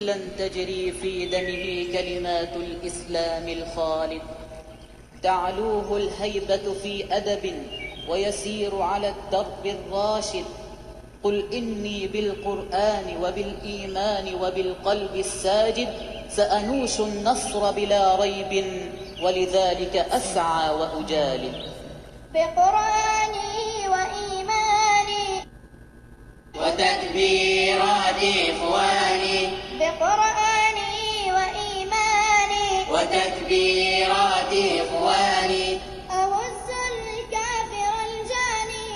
لن تجري في دمه كلمات الإسلام الخالد، تعلوه الهيبة في أدب ويسير على الدرب الراشد. قل إني بالقرآن وبالإيمان وبالقلب الساجد سأنوش النصر بلا ريب، ولذلك أسعى وأجالد. بقرآني وإيماني وتكبيرات إخواني، بقرآني وإيماني وتكبيرات إخواني، أهز الكافر الجاني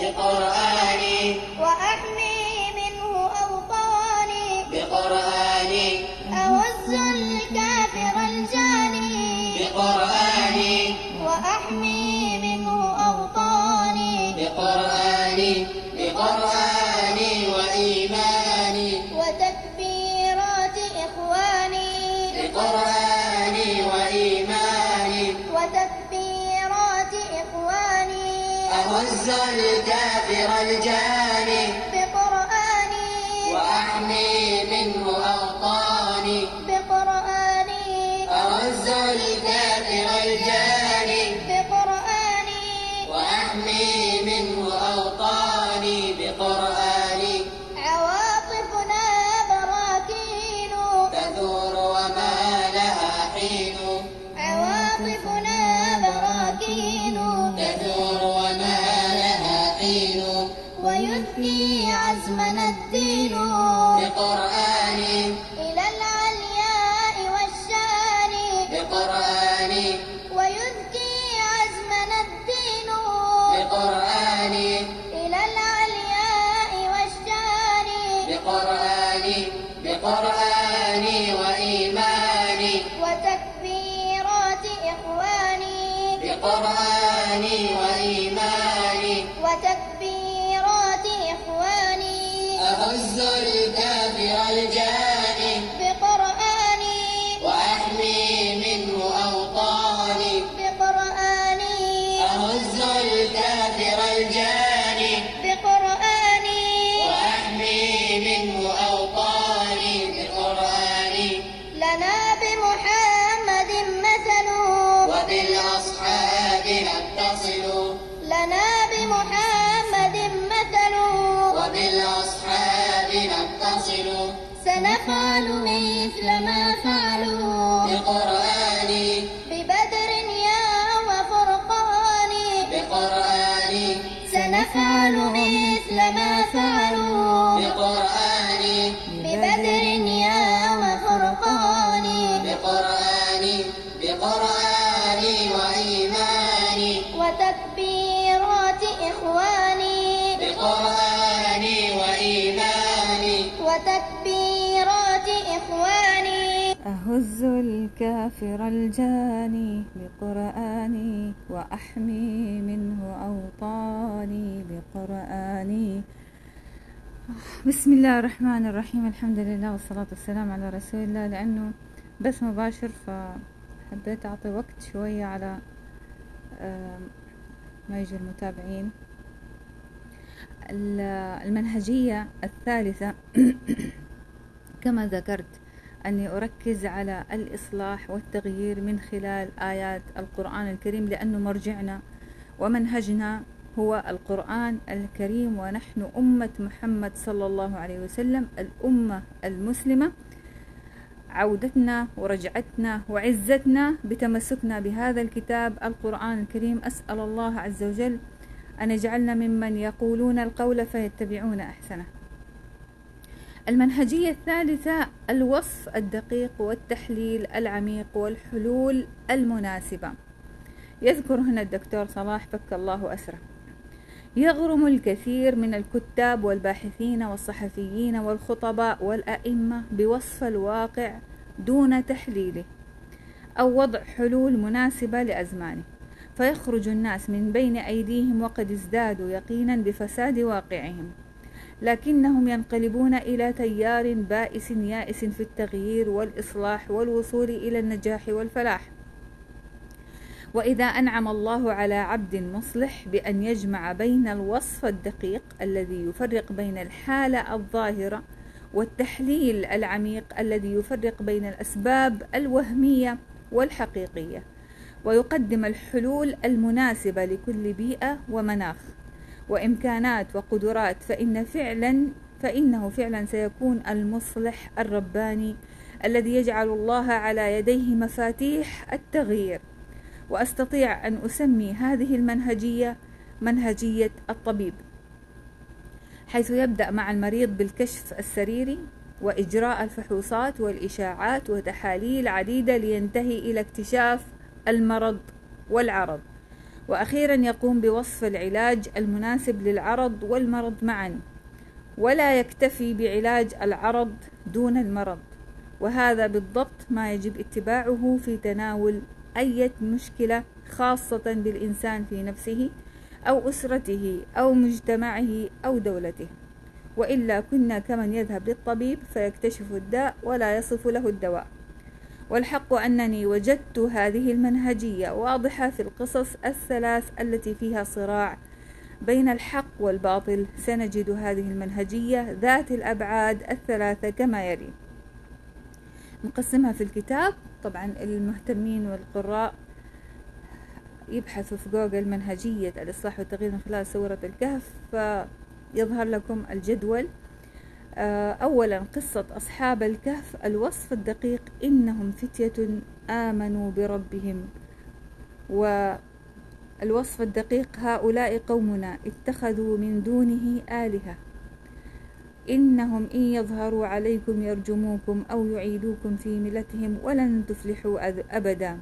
بقرآني، وأحمي منه أوطاني، بقرآني، أهز الكافر الجاني بقرآني، وأحمي منه أوطاني، بقرآني، بقرآني وإيماني، وتكبيرات إخواني بقرآني وإيماني، وتكبيرات إخواني أهز الكافر الجاني بقرآني وأحمي منه أوطاني، بقرآني أهز الكافر الجاني بقرآني وأحمي منه أوطاني، بقرآني عواطفنا براكين تثور وما لها حين، عواطفنا براكين تثور وما لها حين، ويثني عزمنا الدين بقرآني، إلى العلياء والشان، بقرآني، ويذكي عزمنا الدين بقرآني، إلى العلياء والشان، بقرآني، بقرآني وإيماني، وتكبيرات إخواني بقرآني وإيماني، وتكبيرات إخواني أهز الكافر الجاني بقرآني وأحمي منه أوطاني، بقرآني أهز الكافر الجاني بقرآني وأحمي منه أوطاني، بقرآني لنا بمحمد مثل وبالأصحاب نتصل، لنا بمحمد مثل وبالأصحاب نتصل، سنفعل مثل ما فعلوا بقرآني، ببدر يوم فرقان، بقرآني، سنفعل مثل ما فعلوا بقرآني، ببدر يوم فرقان، بقرآني، بقرآني وإيماني، وتكبيرات إخواني بقرآني وإيماني، وتكبيرات إخواني أهز الكافر الجاني بقرآني وأحمي منه أوطاني، بقرآني. بسم الله الرحمن الرحيم، الحمد لله والصلاة والسلام على رسول الله. لأنه بس مباشر فحبيت أعطي وقت شوية على ما يجي المتابعين. المنهجية الثالثة كما ذكرت أني أركز على الإصلاح والتغيير من خلال آيات القرآن الكريم، لأنه مرجعنا ومنهجنا هو القرآن الكريم، ونحن أمة محمد صلى الله عليه وسلم، الأمة المسلمة. عودتنا ورجعتنا وعزتنا بتمسكنا بهذا الكتاب القرآن الكريم. أسأل الله عز وجل أن يجعلنا ممن يقولون القول فيتبعون أحسنه. المنهجية الثالثة الوصف الدقيق والتحليل العميق والحلول المناسبة. يذكر هنا الدكتور صلاح فك الله أسره: يغرم الكثير من الكتاب والباحثين والصحفيين والخطباء والأئمة بوصف الواقع دون تحليله أو وضع حلول مناسبة لأزمانه، فيخرج الناس من بين أيديهم وقد ازدادوا يقينا بفساد واقعهم، لكنهم ينقلبون إلى تيار بائس يائس في التغيير والإصلاح والوصول إلى النجاح والفلاح. وإذا أنعم الله على عبد مصلح بأن يجمع بين الوصف الدقيق الذي يفرق بين الحالة الظاهرة والتحليل العميق الذي يفرق بين الأسباب الوهمية والحقيقية، ويقدم الحلول المناسبة لكل بيئة ومناخ وإمكانات وقدرات، فإنه فعلا سيكون المصلح الرباني الذي يجعل الله على يديه مفاتيح التغيير. وأستطيع أن أسمي هذه المنهجية منهجية الطبيب، حيث يبدأ مع المريض بالكشف السريري وإجراء الفحوصات والإشاعات وتحاليل عديدة لينتهي إلى اكتشاف المرض والعرض، وأخيرا يقوم بوصف العلاج المناسب للعرض والمرض معا، ولا يكتفي بعلاج العرض دون المرض. وهذا بالضبط ما يجب اتباعه في تناول أي مشكلة خاصة بالإنسان في نفسه أو أسرته أو مجتمعه أو دولته، وإلا كنا كمن يذهب للطبيب فيكتشف الداء ولا يصف له الدواء. والحق أنني وجدت هذه المنهجية واضحة في القصص الثلاث التي فيها صراع بين الحق والباطل. سنجد هذه المنهجية ذات الأبعاد الثلاثة كما يلي. نقسمها في الكتاب، طبعا المهتمين والقراء يبحثوا في جوجل منهجية الإصلاح والتغيير من خلال سورة الكهف فيظهر لكم الجدول. أولا قصة أصحاب الكهف. الوصف الدقيق: إنهم فتية آمنوا بربهم. والوصف الدقيق: هؤلاء قومنا اتخذوا من دونه آلهة، إنهم إن يظهروا عليكم يرجموكم أو يعيدوكم في ملتهم ولن تفلحوا أبدا.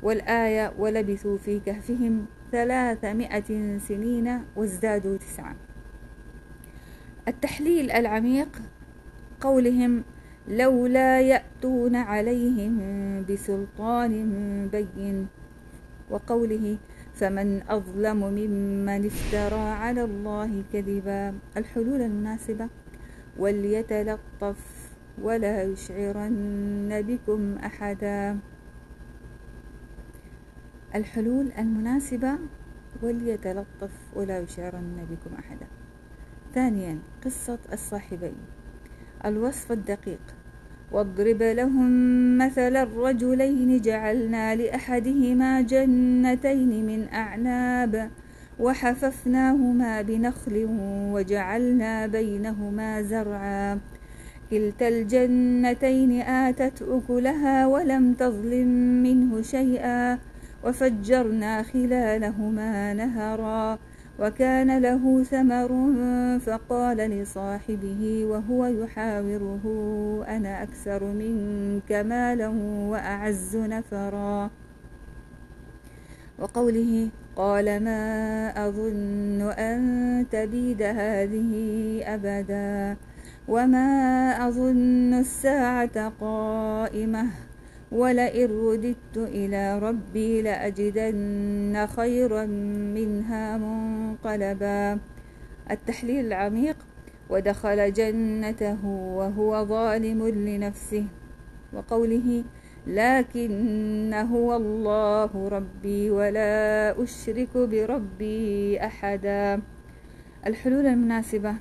والآية: ولبثوا في كهفهم 300 سنين وازدادوا 9. التحليل العميق: قولهم لولا يأتون عليهم بسلطان بين، وقوله فمن أظلم ممن افترى على الله كذبا. الحلول المناسبة: وليتلطف ولا يشعرن بكم أحدا. الحلول المناسبة: وليتلطف ولا يشعرن بكم أحدا. ثانيا قصة الصاحبين. الوصف الدقيق: واضرب لهم مثل الرجلين جعلنا لأحدهما جنتين من أعناب وحففناهما بنخل وجعلنا بينهما زرعا كلتا الجنتين آتت أكلها ولم تظلم منه شيئا وفجرنا خلالهما نهرا وكان له ثمر فقال لصاحبه وهو يحاوره أنا أكثر منك مالا وأعز نفرا. وقوله قال ما أظن أن تبيد هذه أبدا وما أظن الساعة قائمة ولئن رددت إلى ربي لأجدن خيرا منها منقلبا. التحليل العميق: ودخل جنته وهو ظالم لنفسه. وقوله لكن هو الله ربي ولا أشرك بربي أحدا. الحلول المناسبة: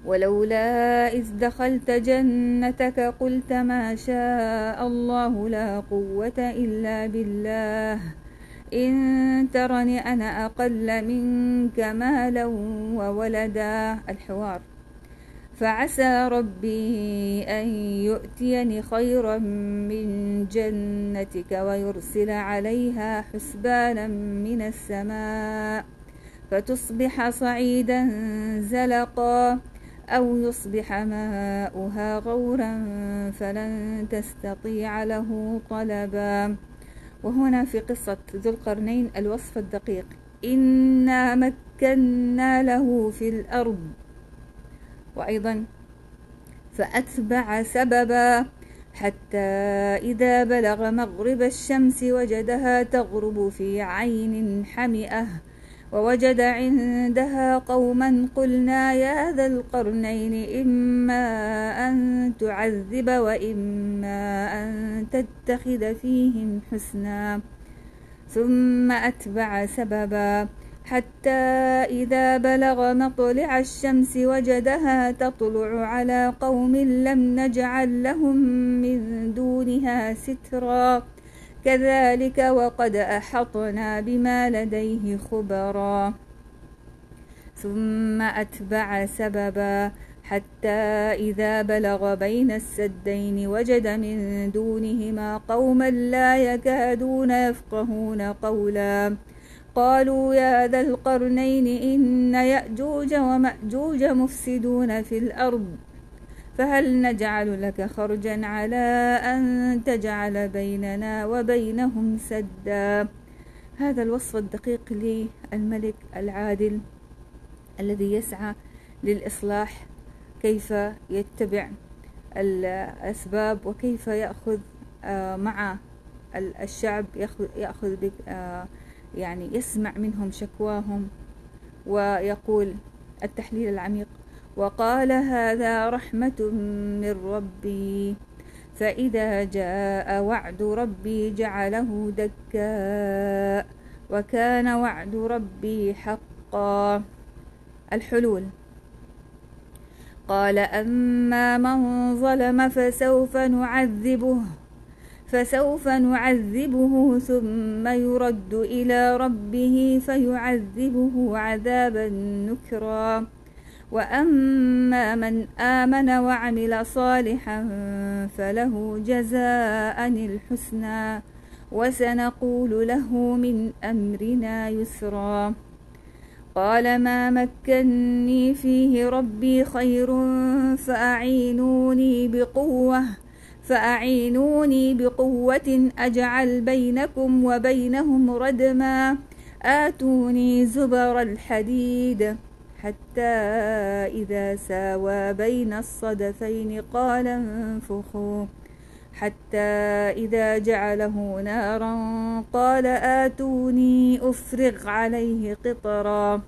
ولولا إذ دخلت جنتك قلت ما شاء الله لا قوة إلا بالله إن ترني أنا أقل منك مالا وولدا. الحوار: فعسى ربي أن يؤتيني خيرا من جنتك ويرسل عليها حسبانا من السماء فتصبح صعيدا زلقا أو يصبح ماؤها غورا فلن تستطيع له طلبا. وهنا في قصة ذو القرنين الوصف الدقيق: إنا مكنا له في الأرض. وأيضا فأتبع سببا حتى إذا بلغ مغرب الشمس وجدها تغرب في عين حمئة ووجد عندها قوما قلنا يا ذا القرنين إما أن تعذب وإما أن تتخذ فيهم حسنا. ثم أتبع سببا حتى إذا بلغ مطلع الشمس وجدها تطلع على قوم لم نجعل لهم من دونها سترا كذلك وقد أحطنا بما لديه خبرا ثم أتبع سببا حتى إذا بلغ بين السدين وجد من دونهما قوما لا يكادون يفقهون قولا قالوا يا ذا القرنين إن يأجوج ومأجوج مفسدون في الأرض فهل نجعل لك خرجا على أن تجعل بيننا وبينهم سدا. هذا الوصف الدقيق للملك العادل الذي يسعى للإصلاح، كيف يتبع الأسباب وكيف يأخذ مع الشعب، يأخذ يعني يسمع منهم شكواهم ويقول التحليل العميق: وقال هذا رحمة من ربي فإذا جاء وعد ربي جعله دكا وكان وعد ربي حقا. الحلول: قال أما من ظلم فسوف نعذبه ثم يرد إلى ربه فيعذبه عذابا نكرا وأما من آمن وعمل صالحا فله جزاء الحسنى وسنقول له من أمرنا يسرا. قال ما مكني فيه ربي خير فأعينوني بقوة أجعل بينكم وبينهم ردما آتوني زبر الحديد حتى إذا ساوى بين الصدفين قال انفخوا حتى إذا جعله نارا قال آتوني أفرغ عليه قطرا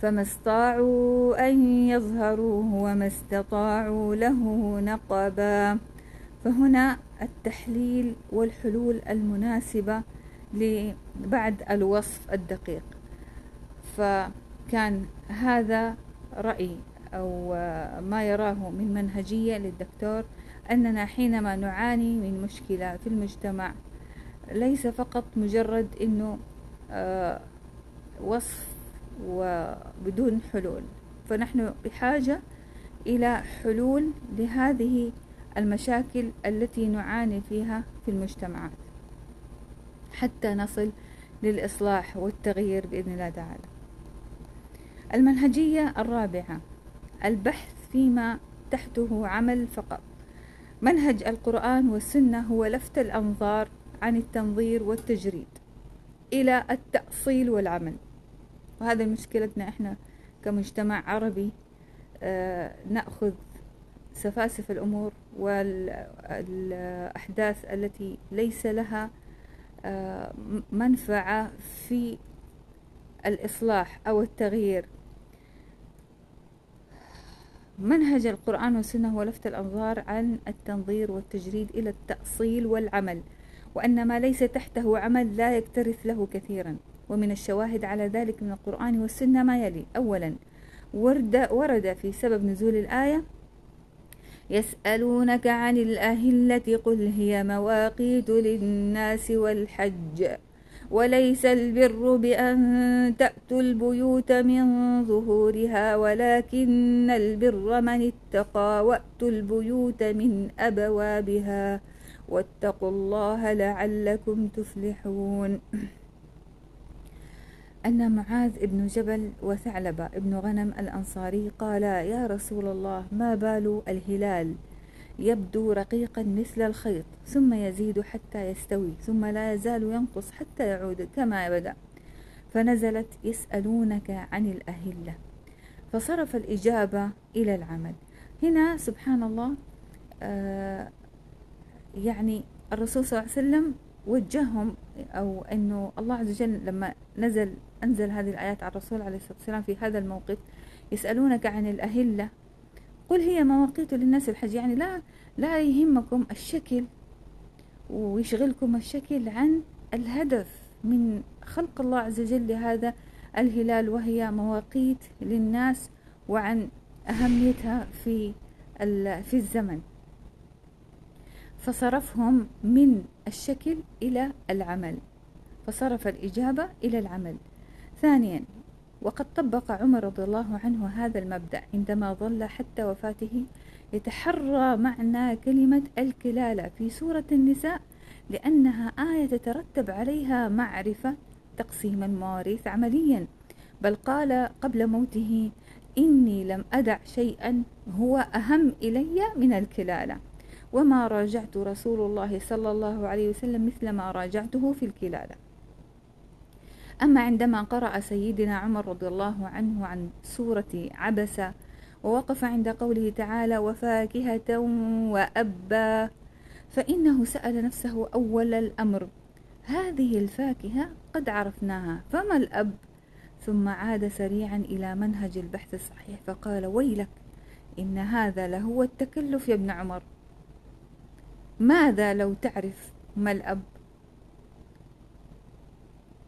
فما استطاعوا أن يظهروه وما استطاعوا له نقبا. فهنا التحليل والحلول المناسبة بعد الوصف الدقيق. فكان هذا رأي أو ما يراه من منهجية للدكتور، أننا حينما نعاني من مشكلة في المجتمع ليس فقط مجرد أنه وصف وبدون حلول، فنحن بحاجة إلى حلول لهذه المشاكل التي نعاني فيها في المجتمعات حتى نصل للإصلاح والتغيير بإذن الله تعالى. المنهجية الرابعة: البحث فيما تحته عمل فقط. منهج القرآن والسنة هو لفت الأنظار عن التنظير والتجريد إلى التأصيل والعمل، وهذا مشكلتنا إحنا كمجتمع عربي. نأخذ سفاسف الأمور والأحداث التي ليس لها منفعة في الإصلاح أو التغيير. منهج القرآن والسنة هو لفت الأنظار عن التنظير والتجريد إلى التأصيل والعمل، وأن ما ليس تحته عمل لا يكترث له كثيرا. ومن الشواهد على ذلك من القرآن والسنة ما يلي: أولا، ورد في سبب نزول الآية: يسألونك عن الأهلة قل هي مواقيت للناس والحج وليس البر بأن تأتوا البيوت من ظهورها ولكن البر من اتقى وأتوا البيوت من أبوابها واتقوا الله لعلكم تفلحون. أن معاذ بن جبل وثعلبة بن غنم الأنصاري قالا: يا رسول الله، ما بال الهلال يبدو رقيقا مثل الخيط ثم يزيد حتى يستوي ثم لا يزال ينقص حتى يعود كما بدأ. فنزلت: يسألونك عن الأهلة، فصرف الإجابة إلى العمل. هنا سبحان الله يعني الرسول صلى الله عليه وسلم وجههم، أو أنه الله عز وجل لما أنزل هذه الآيات على الرسول عليه الصلاة والسلام في هذا الموقف: يسألونك عن الأهلة قل هي مواقيت للناس الحج، يعني لا يهمكم الشكل ويشغلكم الشكل عن الهدف من خلق الله عز وجل لهذا الهلال، وهي مواقيت للناس وعن أهميتها في الزمن، فصرفهم من الشكل إلى العمل، فصرف الإجابة إلى العمل. ثانيا، وقد طبق عمر رضي الله عنه هذا المبدأ عندما ظل حتى وفاته يتحرى معنى كلمة الكلالة في سورة النساء، لأنها آية تترتب عليها معرفة تقسيم المواريث عمليا، بل قال قبل موته: إني لم أدع شيئا هو أهم إلي من الكلالة، وما راجعت رسول الله صلى الله عليه وسلم مثل ما راجعته في الكلالة. أما عندما قرأ سيدنا عمر رضي الله عنه عن سورة عبسة ووقف عند قوله تعالى: وفاكهة وأبا، فإنه سأل نفسه أول الأمر: هذه الفاكهة قد عرفناها، فما الأب؟ ثم عاد سريعا إلى منهج البحث الصحيح فقال: ويلك، إن هذا لهو التكلف يا ابن عمر، ماذا لو تعرف ما الأب؟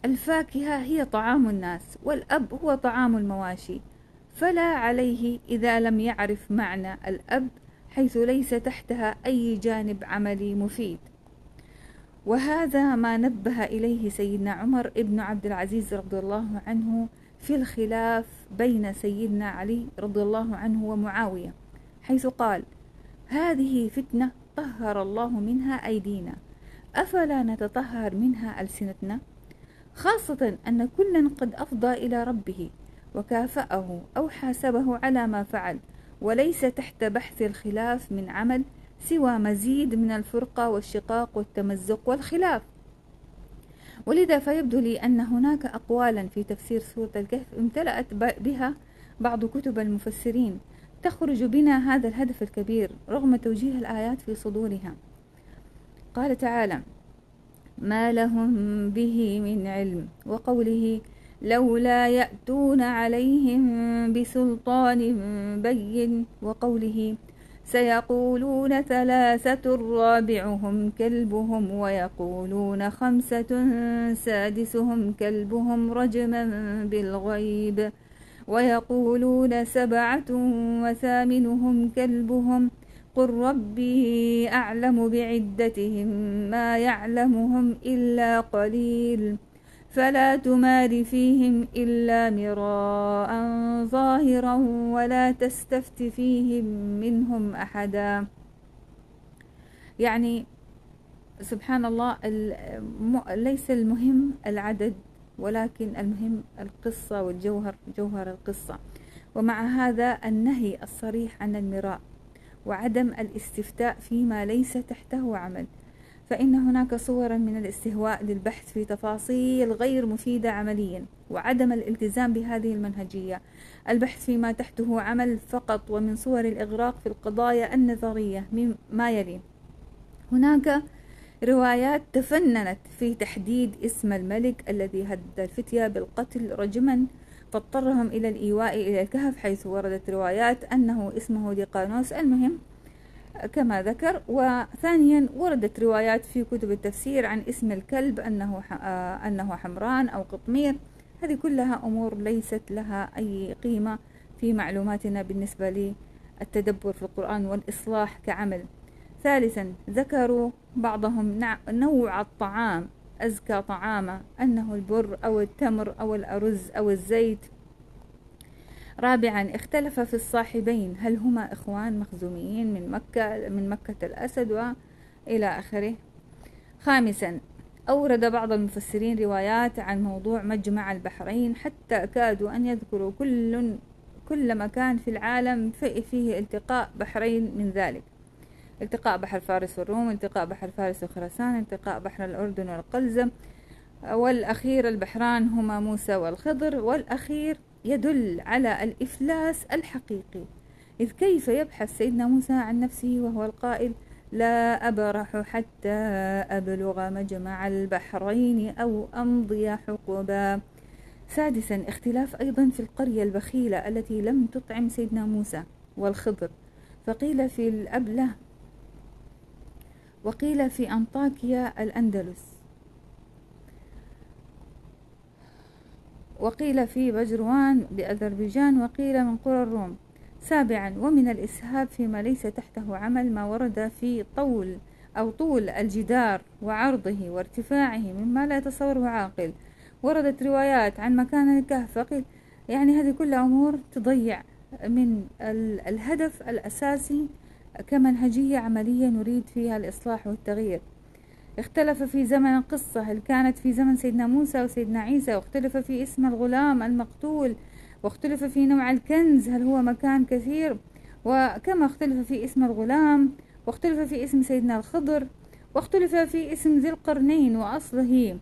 الفاكهة هي طعام الناس، والأب هو طعام المواشي، فلا عليه إذا لم يعرف معنى الأب، حيث ليس تحتها أي جانب عملي مفيد. وهذا ما نبه إليه سيدنا عمر ابن عبد العزيز رضي الله عنه في الخلاف بين سيدنا علي رضي الله عنه ومعاوية، حيث قال: هذه فتنة طهر الله منها أيدينا، أفلا نتطهر منها ألسنتنا؟ خاصة أن كلا قد أفضى إلى ربه وكافأه أو حاسبه على ما فعل، وليس تحت بحث الخلاف من عمل سوى مزيد من الفرقة والشقاق والتمزق والخلاف. ولذا فيبدو لي أن هناك أقوالا في تفسير سورة الكهف امتلأت بها بعض كتب المفسرين تخرج بنا هذا الهدف الكبير رغم توجيه الآيات في صدورها. قال تعالى: ما لهم به من علم، وقوله: لولا يأتون عليهم بسلطان بين، وقوله: سيقولون ثلاثة رابعهم كلبهم، ويقولون خمسة سادسهم كلبهم رجما بالغيب، ويقولون سبعة وثامنهم كلبهم، قل ربي أعلم بعدتهم ما يعلمهم إلا قليل، فلا تمار فيهم إلا مراء ظاهرا ولا تستفت فيهم منهم أحدا. يعني سبحان الله، ليس المهم العدد، ولكن المهم القصة والجوهر، جوهر القصة. ومع هذا النهي الصريح عن المراء وعدم الاستفتاء فيما ليس تحته عمل، فإن هناك صورا من الاستهواء للبحث في تفاصيل غير مفيدة عمليا، وعدم الالتزام بهذه المنهجية، البحث فيما تحته عمل فقط. ومن صور الإغراق في القضايا النظرية مما يلي: هناك روايات تفننت في تحديد اسم الملك الذي هدد الفتية بالقتل رجما فاضطرهم إلى الإيواء إلى الكهف، حيث وردت روايات أنه اسمه ديقانوس، المهم كما ذكر. وثانيا وردت روايات في كتب التفسير عن اسم الكلب أنه حمران أو قطمير. هذه كلها أمور ليست لها أي قيمة في معلوماتنا بالنسبة للتدبر في القرآن والإصلاح كعمل. ثالثا ذكروا بعضهم نوع الطعام أزكى طعاما، أنه البر أو التمر أو الأرز أو الزيت. رابعا اختلف في الصاحبين، هل هما إخوان مخزوميين من مكة الأسد وإلى آخره. خامسا أورد بعض المفسرين روايات عن موضوع مجمع البحرين، حتى كادوا أن يذكروا كل مكان في العالم فيه التقاء بحرين من ذلك: التقاء بحر فارس والروم، التقاء بحر فارس وخراسان، التقاء بحر الأردن والقلزم، والأخير البحران هما موسى والخضر. والأخير يدل على الإفلاس الحقيقي، إذ كيف يبحث سيدنا موسى عن نفسه وهو القائل: لا أبرح حتى أبلغ مجمع البحرين أو أمضي حقبا. سادسا اختلاف أيضا في القرية البخيلة التي لم تطعم سيدنا موسى والخضر، فقيل في الأبلة وقيل في أنطاكيا الأندلس. سابعا اختلاف أيضا في القرية البخيلة التي لم تطعم سيدنا موسى والخضر، فقيل في الأبلة وقيل في أنطاكيا الأندلس. سابعا اختلاف أيضا في القرية البخيلة التي لم تطعم سيدنا موسى والخضر، فقيل في أنطاكيا الأندلس. وقيل في بجروان بأذربيجان، وقيل من قرى الروم. 7. ومن الإسهاب فيما ليس تحته عمل ما ورد في طول الجدار وعرضه وارتفاعه مما لا يتصوره عاقل. وردت روايات عن مكان الكهف، فقيل يعني هذه كلها أمور تضيع من الهدف الأساسي كمنهجية عملية نريد فيها الإصلاح والتغيير. اختلف في زمن القصة، هل كانت في زمن سيدنا موسى وسيدنا عيسى، واختلف في اسم الغلام المقتول، واختلف في نوع الكنز هل هو مكان كثير، وكما اختلف في اسم الغلام، واختلف في اسم سيدنا الخضر، واختلف في اسم ذي القرنين وأصله،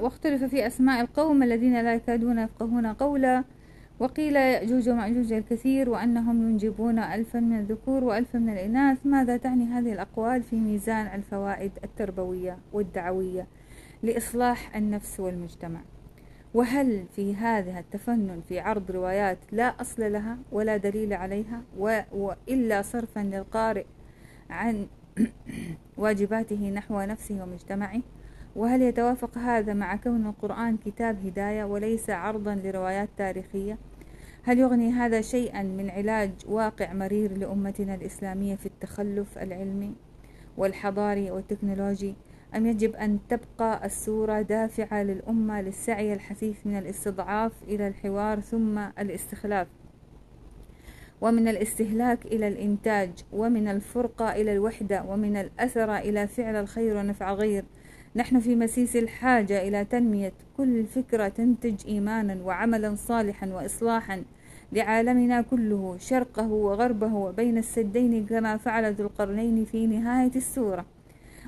واختلف في أسماء القوم الذين لا يكادون يفقهون قولا. وقيل يأجوج ومأجوج الكثير، وأنهم ينجبون 1000 من الذكور و1000 من الإناث. ماذا تعني هذه الأقوال في ميزان الفوائد التربوية والدعوية لإصلاح النفس والمجتمع؟ وهل في هذا التفنن في عرض روايات لا أصل لها ولا دليل عليها وإلا صرفا للقارئ عن واجباته نحو نفسه ومجتمعه؟ وهل يتوافق هذا مع كون القرآن كتاب هداية وليس عرضا لروايات تاريخية؟ هل يغني هذا شيئا من علاج واقع مرير لأمتنا الإسلامية في التخلف العلمي والحضاري والتكنولوجي، أم يجب أن تبقى السورة دافعة للأمة للسعي الحثيث من الاستضعاف إلى الحوار ثم الاستخلاف، ومن الاستهلاك إلى الإنتاج، ومن الفرقة إلى الوحدة، ومن الأثر إلى فعل الخير ونفع الغير؟ نحن في مسيس الحاجة إلى تنمية كل فكرة تنتج إيمانا وعملا صالحا وإصلاحا لعالمنا كله، شرقه وغربه وبين السدين، كما فعل ذو القرنين في نهاية السورة.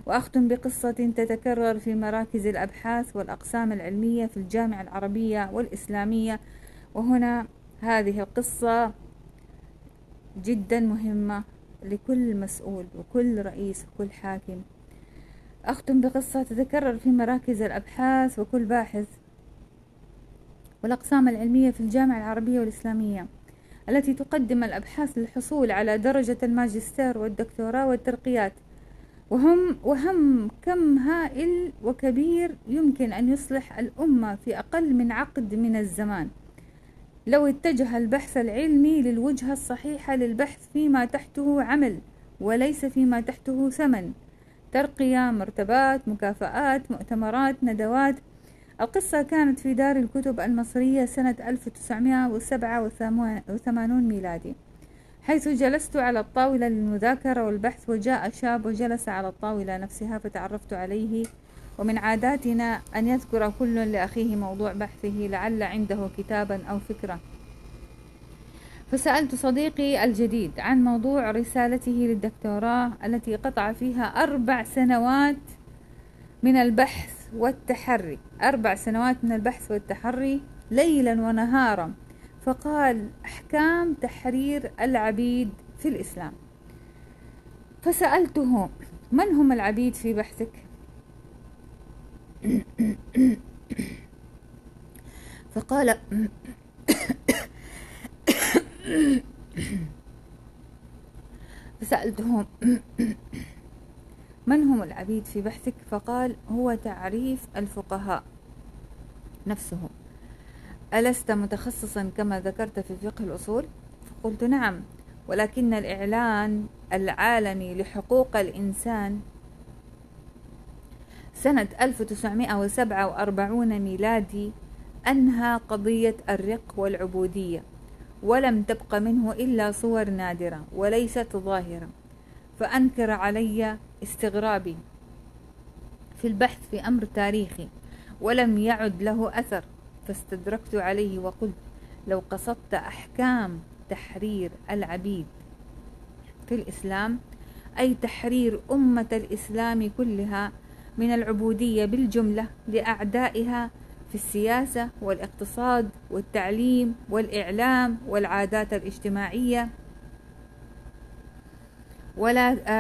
وأختم بقصة تتكرر في مراكز الأبحاث والأقسام العلمية في الجامعة العربية والإسلامية، وهنا هذه القصة جدا مهمة لكل مسؤول وكل رئيس وكل حاكم. أختم بقصة تتكرر في مراكز الأبحاث وكل باحث والأقسام العلمية في الجامعة العربية والإسلامية التي تقدم الأبحاث للحصول على درجة الماجستير والدكتوراه والترقيات، وهم كم هائل وكبير يمكن أن يصلح الأمة في أقل من عقد من الزمان لو اتجه البحث العلمي للوجهة الصحيحة للبحث فيما تحته عمل وليس فيما تحته ثمن، ترقية، مرتبات، مكافآت، مؤتمرات، ندوات. القصة كانت في دار الكتب المصرية سنة 1987 ميلادي، حيث جلست على الطاولة للمذاكرة والبحث، وجاء شاب وجلس على الطاولة نفسها فتعرفت عليه. ومن عاداتنا أن يذكر كل لأخيه موضوع بحثه لعل عنده كتابا أو فكرة، فسألت صديقي الجديد عن موضوع رسالته للدكتوراه التي قطع فيها 4 سنوات من البحث والتحري، 4 سنوات من البحث والتحري ليلا ونهارا. فقال: أحكام تحرير العبيد في الإسلام. فسألته: من هم العبيد في بحثك؟ فقال: فسألته: من هم العبيد في بحثك؟ فقال: هو تعريف الفقهاء نفسهم. ألست متخصصا كما ذكرت في فقه الأصول؟ فقلت: نعم، ولكن الإعلان العالمي لحقوق الإنسان سنة 1947 ميلادي أنهى قضية الرق والعبودية، ولم تبق منه إلا صور نادرة وليست ظاهرة، فأنكر علي استغرابي في البحث في أمر تاريخي ولم يعد له أثر، فاستدركت عليه وقلت: لو قصدت أحكام تحرير العبيد في الإسلام أي تحرير أمة الإسلام كلها من العبودية بالجملة لأعدائها في السياسة والاقتصاد والتعليم والإعلام والعادات الاجتماعية،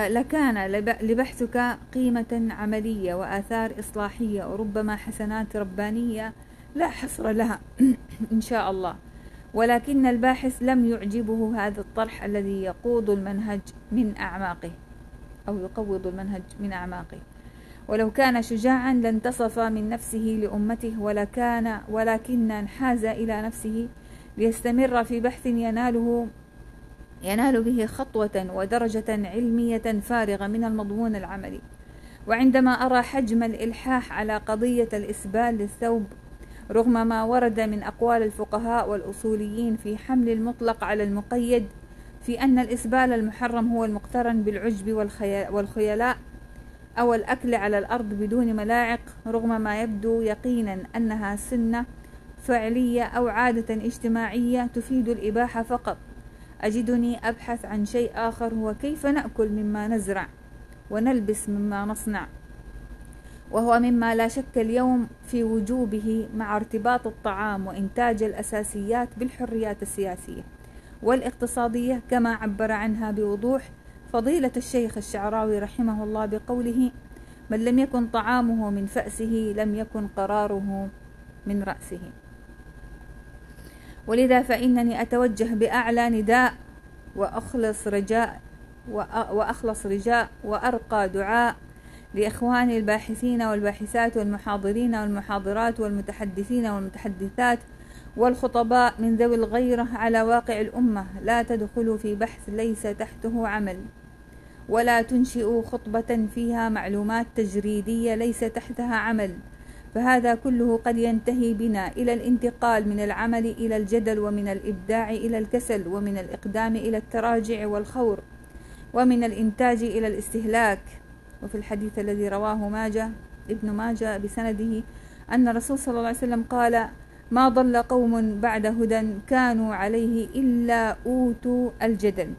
لكان لبحثك قيمة عملية وآثار إصلاحية وربما حسنات ربانية لا حصر لها إن شاء الله. ولكن الباحث لم يعجبه هذا الطرح الذي يقوض المنهج من أعماقه، ولو كان شجاعا لانتصف من نفسه لأمته، ولكن انحاز إلى نفسه ليستمر في بحث ينال به خطوة ودرجة علمية فارغة من المضمون العملي. وعندما أرى حجم الإلحاح على قضية الإسبال للثوب رغم ما ورد من أقوال الفقهاء والأصوليين في حمل المطلق على المقيد، في أن الإسبال المحرم هو المقترن بالعجب والخيلاء أو الأكل على الأرض بدون ملاعق، رغم ما يبدو يقينا أنها سنة فعلية أو عادة اجتماعية تفيد الإباحة فقط، أجدني أبحث عن شيء آخر، هو كيف نأكل مما نزرع ونلبس مما نصنع، وهو مما لا شك اليوم في وجوبه مع ارتباط الطعام وإنتاج الأساسيات بالحريات السياسية والاقتصادية، كما عبر عنها بوضوح فضيلة الشيخ الشعراوي رحمه الله بقوله: من لم يكن طعامه من فأسه لم يكن قراره من رأسه. ولذا فإنني أتوجه بأعلى نداء وأخلص رجاء وأرقى دعاء لإخواني الباحثين والباحثات والمحاضرين والمحاضرات والمتحدثين والمتحدثات والخطباء من ذوي الغيرة على واقع الأمة: لا تدخلوا في بحث ليس تحته عمل، ولا تنشئوا خطبة فيها معلومات تجريدية ليس تحتها عمل، فهذا كله قد ينتهي بنا إلى الانتقال من العمل إلى الجدل، ومن الإبداع إلى الكسل، ومن الإقدام إلى التراجع والخور، ومن الإنتاج إلى الاستهلاك. وفي الحديث الذي رواه ابن ماجه بسنده أن الرسول صلى الله عليه وسلم قال: ما ضل قوم بعد هدى كانوا عليه إلا أوتوا الجدل.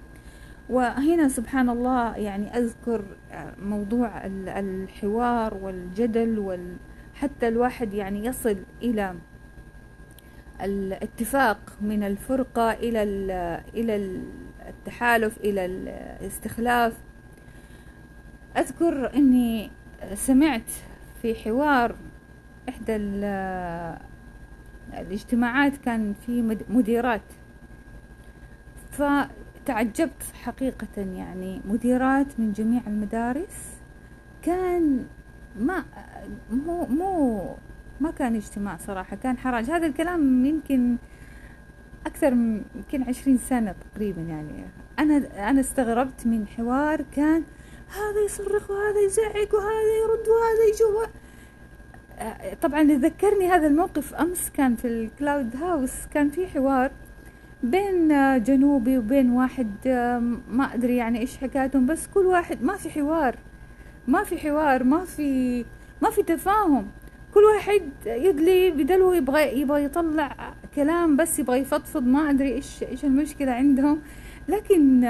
وهنا سبحان الله يعني أذكر موضوع الحوار والجدل، حتى الواحد يعني يصل إلى الاتفاق من الفرقة إلى التحالف إلى الاستخلاف. أذكر أني سمعت في حوار إحدى الاجتماعات كان في مديرات، فتعجبت حقيقة، يعني مديرات من جميع المدارس، كان ما كان اجتماع صراحة، كان حراج. هذا الكلام يمكن أكثر من 20 سنة تقريبا. يعني أنا استغربت من حوار كان هذا يصرخ وهذا يزعق وهذا يرد وهذا يجوا. طبعا ذكرني هذا الموقف أمس، كان في الكلاود هاوس، كان في حوار بين جنوبي وبين واحد ما أدري يعني إيش حكايتهم، بس كل واحد ما في حوار، ما في تفاهم، كل واحد يدلي بدلو، يبغى يطلع كلام، بس يبغى يفضفض، ما أدري إيش المشكلة عندهم. لكن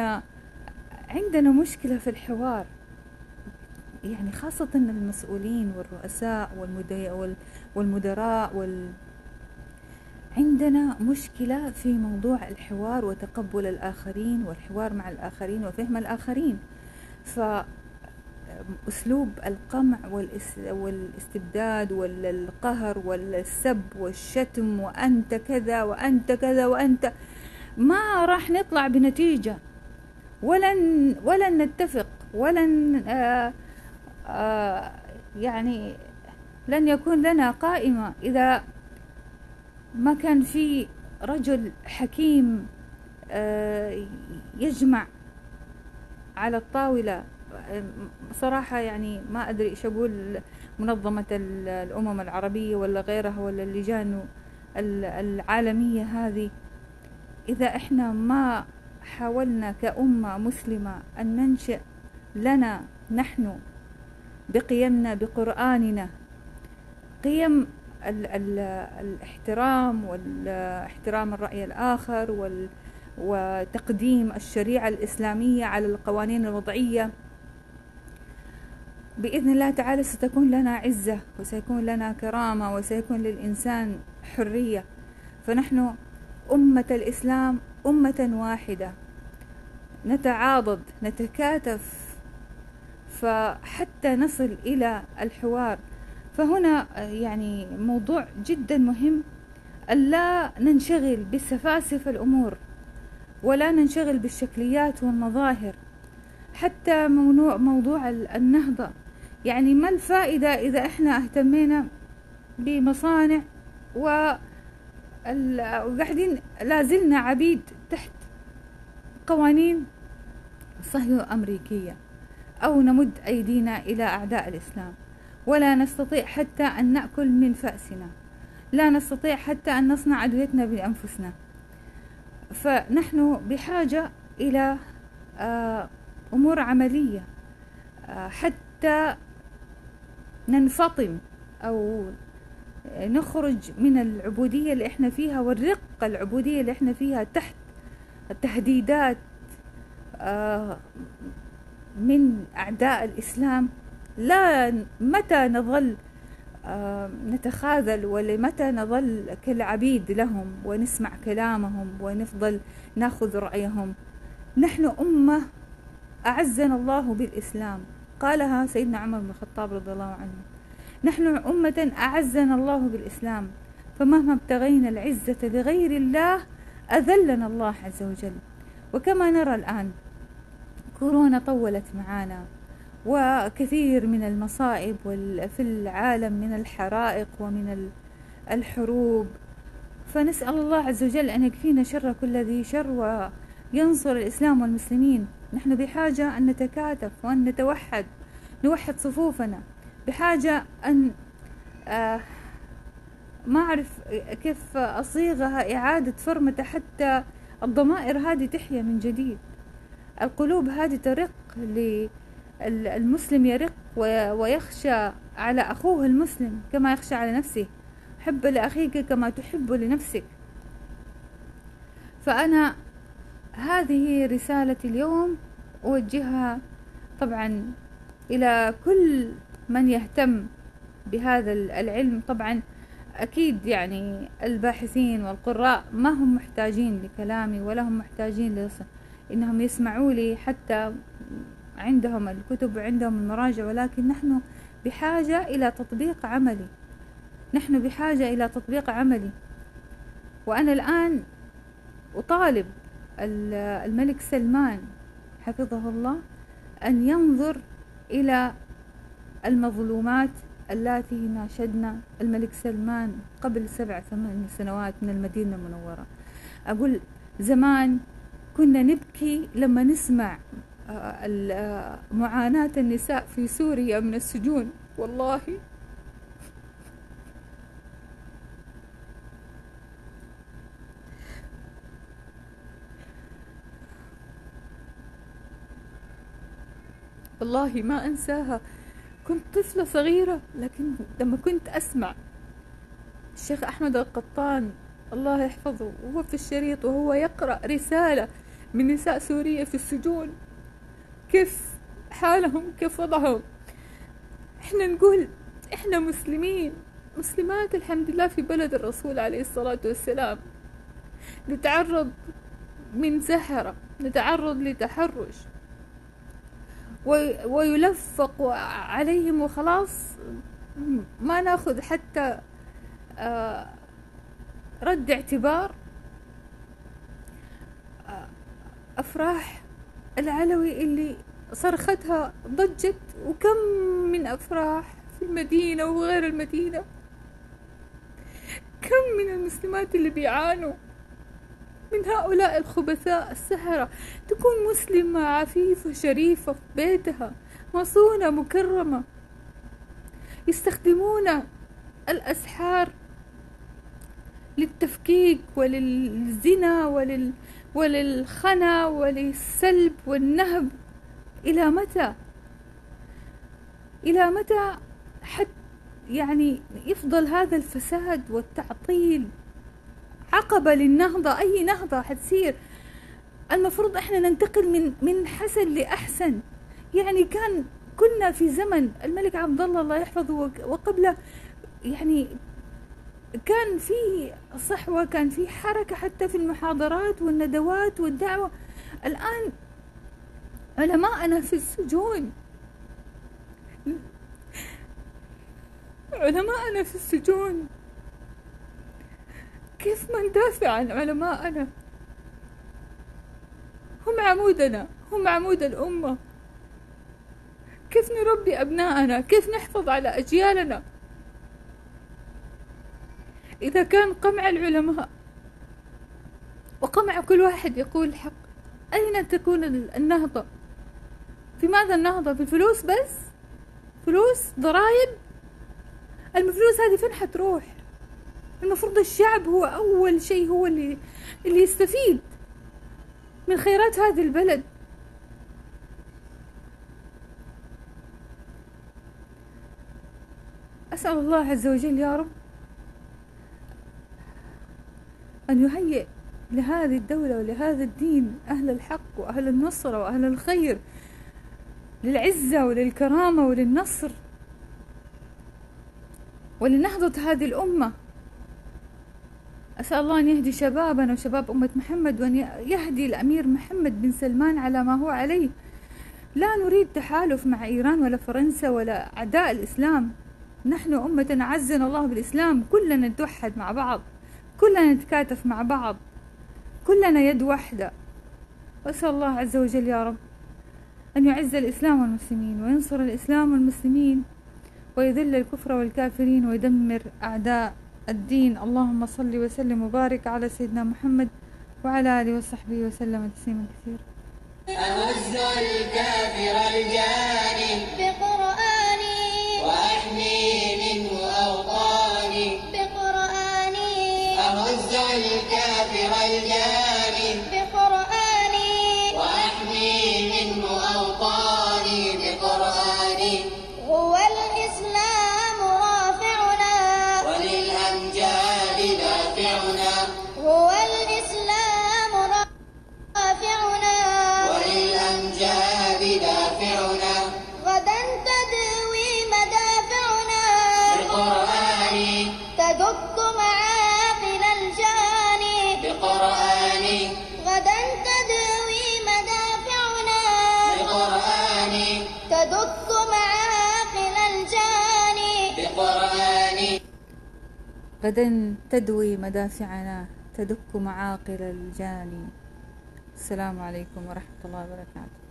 عندنا مشكلة في الحوار، يعني خاصة المسؤولين والرؤساء والمدراء عندنا مشكلة في موضوع الحوار وتقبل الآخرين والحوار مع الآخرين وفهم الآخرين. فأسلوب القمع والاستبداد والقهر والسب والشتم، وأنت كذا وأنت كذا وأنت، ما راح نطلع بنتيجة، ولن نتفق، ولن يعني لن يكون لنا قائمة إذا ما كان في رجل حكيم يجمع على الطاولة. صراحة يعني ما أدري إيش أقول، منظمة الأمم العربية ولا غيرها ولا اللجان العالمية هذه، إذا إحنا ما حاولنا كأمة مسلمة أن ننشئ لنا نحن بقيمنا بقرآننا قيم الاحترام والاحترام الرأي الآخر وتقديم الشريعة الإسلامية على القوانين الوضعية، بإذن الله تعالى ستكون لنا عزة وسيكون لنا كرامة وسيكون للإنسان حرية. فنحن أمة الإسلام أمة واحدة، نتعاضد نتكاتف فحتى نصل إلى الحوار. فهنا يعني موضوع جدا مهم، ألا ننشغل بسفاسف الأمور ولا ننشغل بالشكليات والمظاهر. حتى موضوع النهضة، يعني ما الفائدة إذا إحنا اهتمينا بمصانع وقاعدين لازلنا عبيد تحت قوانين صهيو أمريكية، أو نمد أيدينا إلى أعداء الإسلام، ولا نستطيع حتى أن نأكل من فأسنا، لا نستطيع حتى أن نصنع أدويتنا بأنفسنا. فنحن بحاجة إلى أمور عملية حتى ننفطم أو نخرج من العبودية اللي احنا فيها والرق العبودية اللي احنا فيها تحت التهديدات من أعداء الإسلام. لا متى نظل نتخاذل، ولمتى نظل كالعبيد لهم ونسمع كلامهم ونفضل ناخذ رأيهم؟ نحن أمة أعزنا الله بالإسلام، قالها سيدنا عمر بن الخطاب رضي الله عنه، نحن أمة أعزنا الله بالإسلام، فمهما ابتغينا العزة لغير الله أذلنا الله عز وجل. وكما نرى الآن كورونا طولت معانا، وكثير من المصائب في العالم من الحرائق ومن الحروب، فنسأل الله عز وجل أن يكفينا شر كل ذي شر وينصر الإسلام والمسلمين. نحن بحاجة أن نتكاتف وأن نتوحد، نوحد صفوفنا، بحاجة أن ما أعرف كيف أصيغها، إعادة فرمة حتى الضمائر هذه تحيا من جديد، القلوب هذه ترق، المسلم يرق ويخشى على أخوه المسلم كما يخشى على نفسه، حب لأخيك كما تحب لنفسك. فأنا هذه رسالتي اليوم أوجهها طبعا إلى كل من يهتم بهذا العلم. طبعا أكيد يعني الباحثين والقراء ما هم محتاجين لكلامي ولا هم محتاجين إنهم يسمعوا لي، حتى عندهم الكتب وعندهم المراجع، ولكن نحن بحاجة إلى تطبيق عملي، نحن بحاجة إلى تطبيق عملي. وأنا الآن أطالب الملك سلمان حفظه الله أن ينظر إلى المظلومات التي ناشدنا الملك سلمان قبل 7-8 سنوات من المدينة المنورة. أقول زمان كنا نبكي لما نسمع معاناة النساء في سوريا من السجون، والله ما أنساها. كنت طفلة صغيرة، لكن لما كنت أسمع الشيخ أحمد القطان الله يحفظه وهو في الشريط وهو يقرأ رسالة من نساء سوريا في السجون، كيف حالهم، كيف وضعهم، احنا نقول احنا مسلمات الحمد لله في بلد الرسول عليه الصلاة والسلام، نتعرض من سحرة، نتعرض لتحرش ويلفق عليهم، وخلاص ما ناخذ حتى رد اعتبار. أفراح العلوي اللي صرختها ضجت، وكم من أفراح في المدينة وغير المدينة، كم من المسلمات اللي بيعانوا من هؤلاء الخبثاء السحرة. تكون مسلمة عفيفة شريفة في بيتها، مصونة مكرمة، يستخدمون الأسحار للتفكيك وللزنا وللخنا وللسلب والنهب. إلى متى؟ إلى متى حتى يعني يفضل هذا الفساد والتعطيل عقبة للنهضة؟ أي نهضة حتصير؟ المفروض احنا ننتقل من حسن لأحسن. يعني كنا في زمن الملك عبد الله يحفظه وقبله، يعني كان في صحوة، كان في حركة حتى في المحاضرات والندوات والدعوة. الآن علماءنا في السجون، علماءنا في السجون، كيف ما ندافع عن علماءنا؟ هم عمودنا، هم عمود الأمة، كيف نربي أبناءنا، كيف نحفظ على أجيالنا إذا كان قمع العلماء وقمع كل واحد يقول الحق؟ أين تكون النهضة؟ في ماذا النهضة؟ في الفلوس بس؟ فلوس، ضرائب؟ الفلوس هذه فين حتروح؟ المفروض الشعب هو أول شيء، هو اللي يستفيد من خيرات هذه البلد. أسأل الله عز وجل يا رب أن يهيئ لهذه الدولة ولهذا الدين أهل الحق وأهل النصر وأهل الخير، للعزة وللكرامة وللنصر ولنهضة هذه الأمة. أسأل الله أن يهدي شبابنا وشباب أمة محمد، وأن يهدي الأمير محمد بن سلمان على ما هو عليه. لا نريد تحالف مع إيران ولا فرنسا ولا أعداء الإسلام. نحن أمة أعزنا الله بالإسلام، كلنا نتوحد مع بعض، كلنا نتكاتف مع بعض، كلنا يد واحدة. وأسأل الله عز وجل يا رب أن يعز الإسلام والمسلمين وينصر الإسلام والمسلمين ويذل الكفر والكافرين ويدمر أعداء الدين. اللهم صل وسلم وبارك على سيدنا محمد وعلى آله وصحبه وسلم تسليما كثيرا. أهز الكافر الجاني بقرآني وأحمي منه أوطاني بقرآني أهز الكافر الجاني بقرآني وأحمي منه أوطاني بقرآني هو الإسلام رافعنا وللأمجاد دافعنا هو الإسلام رافعنا وللأمجاد دافعنا غدا تدوي مدافعنا بقرآني تدق معاقل الجاني بقرآني غدا تدوي مدافعنا بقرآني تدق معاقل الجاني بقرآني غدا تدوي مدافعنا تدك معاقل الجاني. السلام عليكم ورحمة الله وبركاته.